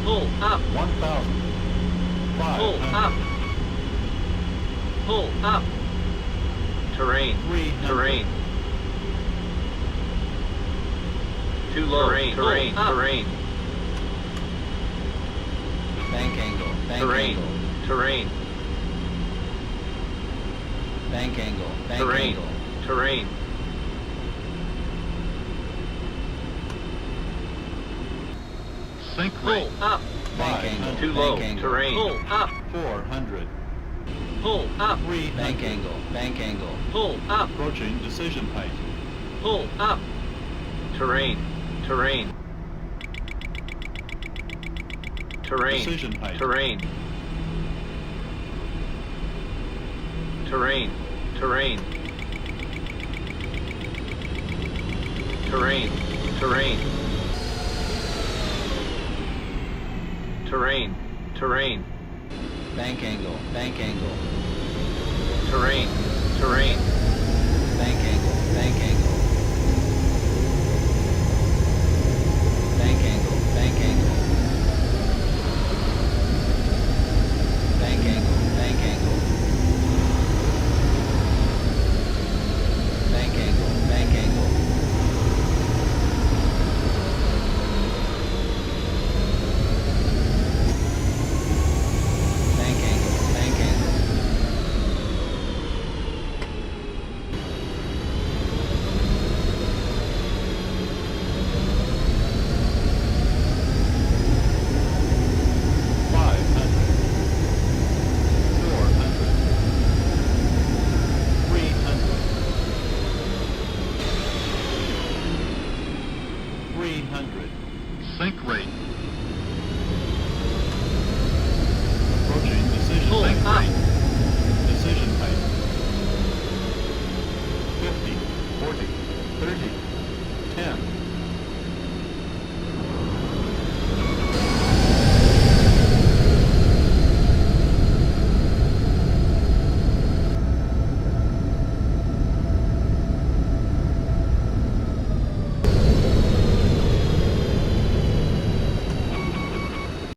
Pull up. 1,500. Pull up. Pull up. Terrain. 300. Terrain. Too low. Terrain. Terrain. Terrain. Bank angle. Bank Terrain. angle. Terrain. Bank angle. Bank Terrain. angle. Terrain. Sink Pull rate. up. Bank angle. 500. Too low. Bank angle. Terrain. Pull up. 400. Pull up. 300. Bank angle. Bank angle. Pull up. Approaching decision height. Pull up. Terrain. Terrain. Terrain. Decision height. Terrain. Terrain. Terrain. Terrain. Terrain. Terrain. Terrain. Bank angle. Bank angle. Terrain. Terrain. Bank angle. Bank angle.